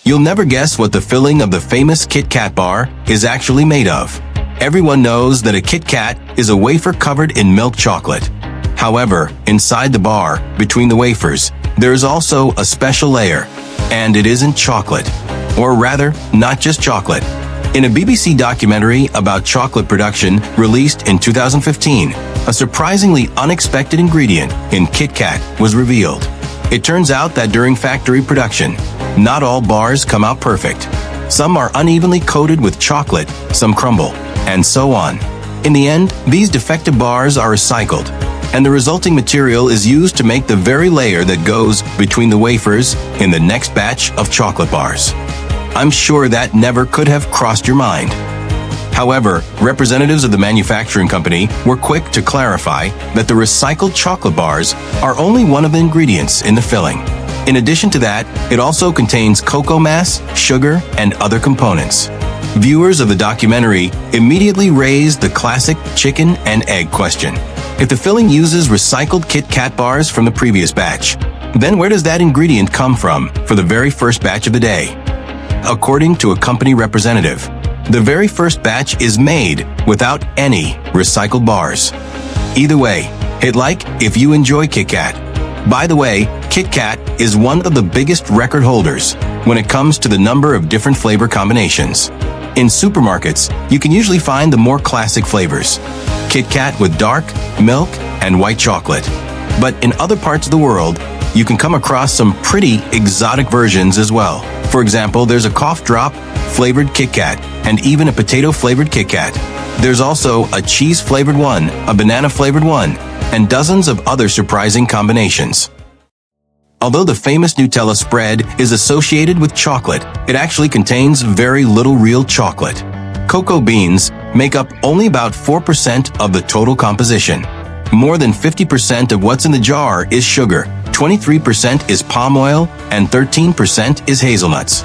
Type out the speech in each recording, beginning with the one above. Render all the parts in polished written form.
You'll never guess what the filling of the famous Kit Kat bar is actually made of. Everyone knows that a Kit Kat is a wafer covered in milk chocolate. However, inside the bar, between the wafers, there is also a special layer, and it isn't chocolate. Or rather, not just chocolate. In a BBC documentary about chocolate production released in 2015, a surprisingly unexpected ingredient in Kit Kat was revealed. It turns out that during factory production, not all bars come out perfect. Some are unevenly coated with chocolate, some crumble, and so on. In the end, these defective bars are recycled, and the resulting material is used to make the very layer that goes between the wafers in the next batch of chocolate bars. I'm sure that never could have crossed your mind. However, representatives of the manufacturing company were quick to clarify that the recycled chocolate bars are only one of the ingredients in the filling. In addition to that, it also contains cocoa mass, sugar, and other components. Viewers of the documentary immediately raised the classic chicken and egg question. If the filling uses recycled Kit Kat bars from the previous batch, then where does that ingredient come from for the very first batch of the day? According to a company representative, the very first batch is made without any recycled bars. Either way, hit like if you enjoy Kit Kat. By the way, Kit Kat is one of the biggest record holders when it comes to the number of different flavor combinations. In supermarkets, you can usually find the more classic flavors. Kit Kat with dark, milk, and white chocolate. But in other parts of the world, you can come across some pretty exotic versions as well. For example, there's a cough drop flavored Kit Kat and even a potato flavored Kit Kat. There's also a cheese flavored one, a banana flavored one, and dozens of other surprising combinations. Although the famous Nutella spread is associated with chocolate, it actually contains very little real chocolate. Cocoa beans make up only about 4% of the total composition. More than 50% of what's in the jar is sugar, 23% is palm oil, and 13% is hazelnuts.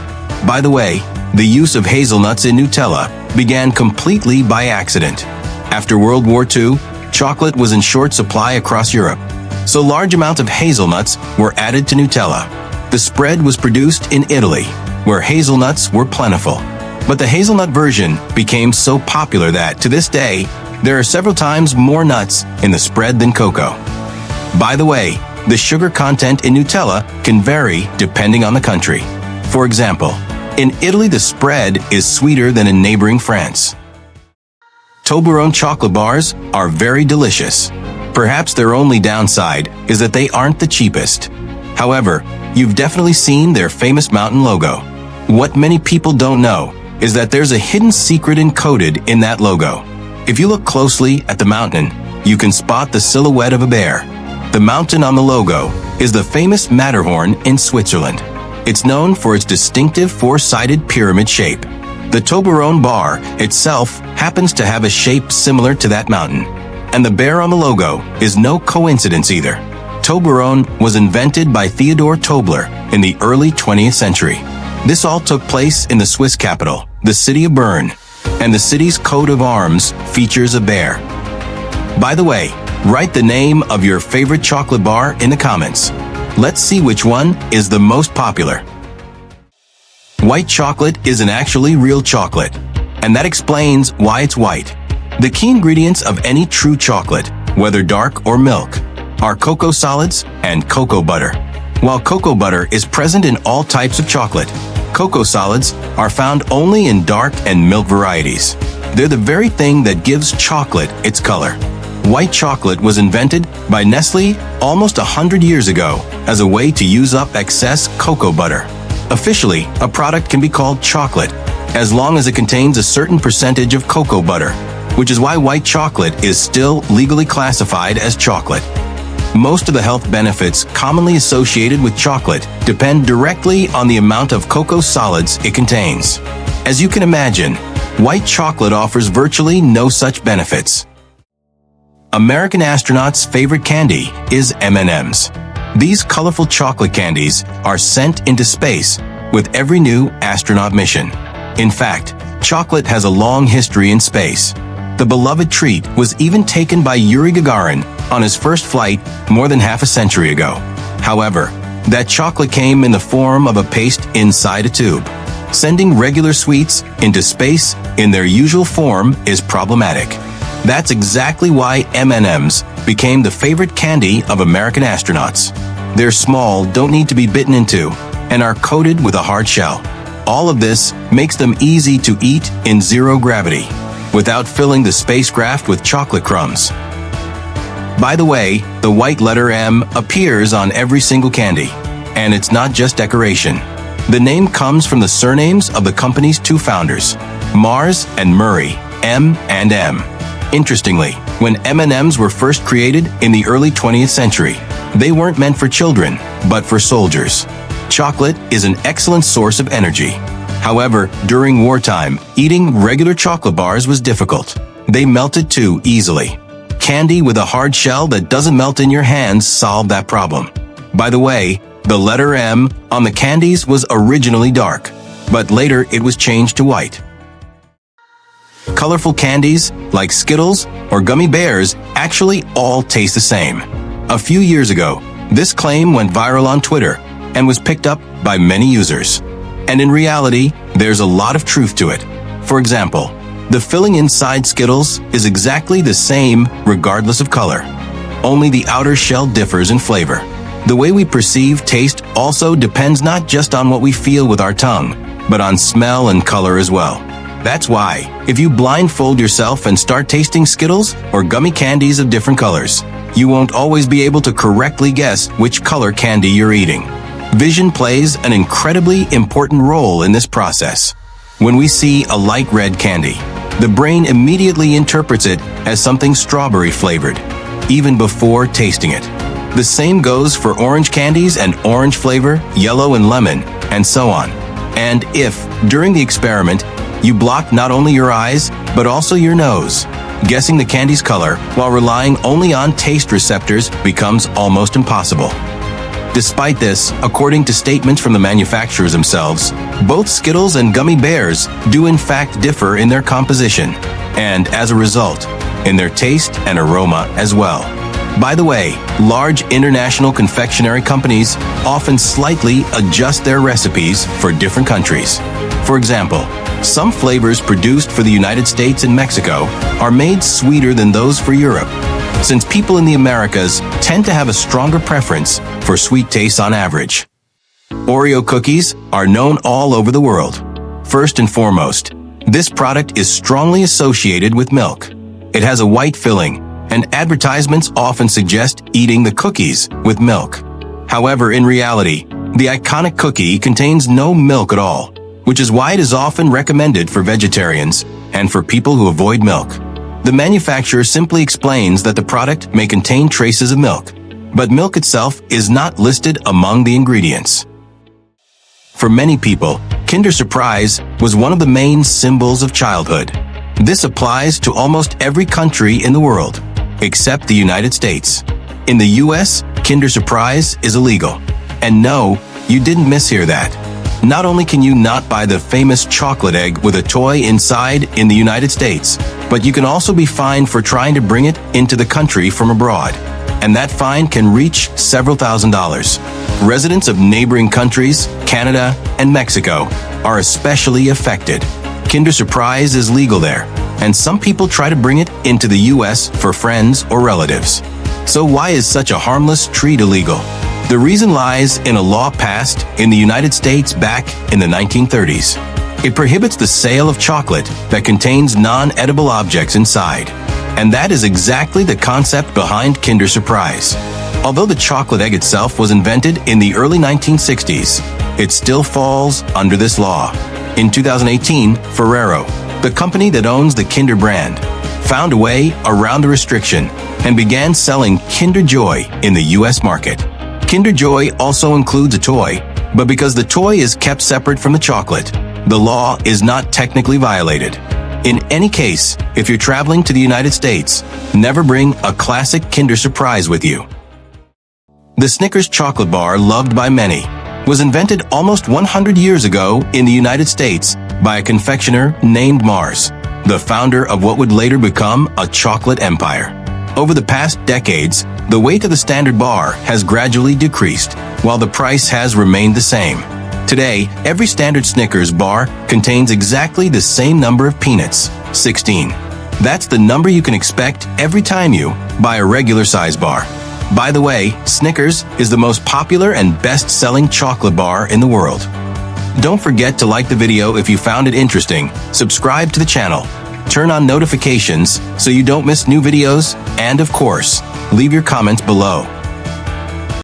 By the way, the use of hazelnuts in Nutella began completely by accident. After World War II, chocolate was in short supply across Europe, so large amounts of hazelnuts were added to Nutella. The spread was produced in Italy, where hazelnuts were plentiful. But the hazelnut version became so popular that, to this day, there are several times more nuts in the spread than cocoa. By the way, the sugar content in Nutella can vary depending on the country. For example, in Italy the spread is sweeter than in neighboring France. Toblerone chocolate bars are very delicious. Perhaps their only downside is that they aren't the cheapest. However, you've definitely seen their famous mountain logo. What many people don't know is that there's a hidden secret encoded in that logo. If you look closely at the mountain, you can spot the silhouette of a bear. The mountain on the logo is the famous Matterhorn in Switzerland. It's known for its distinctive four-sided pyramid shape. The Toblerone bar itself happens to have a shape similar to that mountain. And the bear on the logo is no coincidence either. Toblerone was invented by Theodor Tobler in the early 20th century. This all took place in the Swiss capital, the city of Bern, and the city's coat of arms features a bear. By the way, write the name of your favorite chocolate bar in the comments. Let's see which one is the most popular. White chocolate isn't actually real chocolate, and that explains why it's white. The key ingredients of any true chocolate, whether dark or milk, are cocoa solids and cocoa butter. While cocoa butter is present in all types of chocolate, cocoa solids are found only in dark and milk varieties. They're the very thing that gives chocolate its color. White chocolate was invented by Nestle almost 100 years ago as a way to use up excess cocoa butter. Officially, a product can be called chocolate as long as it contains a certain percentage of cocoa butter, which is why white chocolate is still legally classified as chocolate. Most of the health benefits commonly associated with chocolate depend directly on the amount of cocoa solids it contains. As you can imagine, white chocolate offers virtually no such benefits. American astronauts' favorite candy is M&Ms. These colorful chocolate candies are sent into space with every new astronaut mission. In fact, chocolate has a long history in space. The beloved treat was even taken by Yuri Gagarin on his first flight more than half a century ago. However, That chocolate came in the form of a paste inside a tube. Sending regular sweets into space in their usual form is problematic. That's exactly why M&Ms became the favorite candy of American astronauts. They're small, don't need to be bitten into, and are coated with a hard shell. All of this makes them easy to eat in zero gravity, without filling the spacecraft with chocolate crumbs. By the way, the white letter M appears on every single candy, and it's not just decoration. The name comes from the surnames of the company's two founders, Mars and Murray, M and M. Interestingly, when M&Ms were first created in the early 20th century, they weren't meant for children, but for soldiers. Chocolate is an excellent source of energy. However, during wartime, eating regular chocolate bars was difficult. They melted too easily. Candy with a hard shell that doesn't melt in your hands solved that problem. By the way, the letter M on the candies was originally dark, but later it was changed to white. Colorful candies, like Skittles or Gummy Bears, actually all taste the same. A few years ago, this claim went viral on Twitter and was picked up by many users. And in reality, there's a lot of truth to it. For example, the filling inside Skittles is exactly the same regardless of color. Only the outer shell differs in flavor. The way we perceive taste also depends not just on what we feel with our tongue, but on smell and color as well. That's why, if you blindfold yourself and start tasting Skittles or gummy candies of different colors, you won't always be able to correctly guess which color candy you're eating. Vision plays an incredibly important role in this process. When we see a light red candy, the brain immediately interprets it as something strawberry flavored, even before tasting it. The same goes for orange candies and orange flavor, yellow and lemon, and so on. And if, during the experiment, you block not only your eyes, but also your nose, guessing the candy's color while relying only on taste receptors becomes almost impossible. Despite this, according to statements from the manufacturers themselves, both Skittles and Gummy Bears do in fact differ in their composition, and as a result, in their taste and aroma as well. By the way, large international confectionery companies often slightly adjust their recipes for different countries. For example, some flavors produced for the United States and Mexico are made sweeter than those for Europe, since people in the Americas tend to have a stronger preference for sweet tastes on average. Oreo cookies are known all over the world. First and foremost, this product is strongly associated with milk. It has a white filling, and advertisements often suggest eating the cookies with milk. However, in reality, the iconic cookie contains no milk at all, which is why it is often recommended for vegetarians and for people who avoid milk. The manufacturer simply explains that the product may contain traces of milk, but milk itself is not listed among the ingredients. For many people, Kinder Surprise was one of the main symbols of childhood. This applies to almost every country in the world, except the United States. In the US, Kinder Surprise is illegal. And no, you didn't mishear that. Not only can you not buy the famous chocolate egg with a toy inside in the United States, but you can also be fined for trying to bring it into the country from abroad. And that fine can reach several $1,000s. Residents of neighboring countries, Canada and Mexico, are especially affected. Kinder Surprise is legal there, and some people try to bring it into the US for friends or relatives. So why is such a harmless treat illegal? The reason lies in a law passed in the United States back in the 1930s. It prohibits the sale of chocolate that contains non-edible objects inside. And that is exactly the concept behind Kinder Surprise. Although the chocolate egg itself was invented in the early 1960s, it still falls under this law. In 2018, Ferrero, the company that owns the Kinder brand, found a way around the restriction and began selling Kinder Joy in the US market. Kinder Joy also includes a toy, but because the toy is kept separate from the chocolate, the law is not technically violated. In any case, if you're traveling to the United States, never bring a classic Kinder Surprise with you. The Snickers chocolate bar, loved by many, was invented almost 100 years ago in the United States by a confectioner named Mars, the founder of what would later become a chocolate empire. Over the past decades, the weight of the standard bar has gradually decreased, while the price has remained the same. Today, every standard Snickers bar contains exactly the same number of peanuts, 16. That's the number you can expect every time you buy a regular size bar. By the way, Snickers is the most popular and best-selling chocolate bar in the world. Don't forget to like the video if you found it interesting, subscribe to the channel, turn on notifications so you don't miss new videos, and of course, leave your comments below.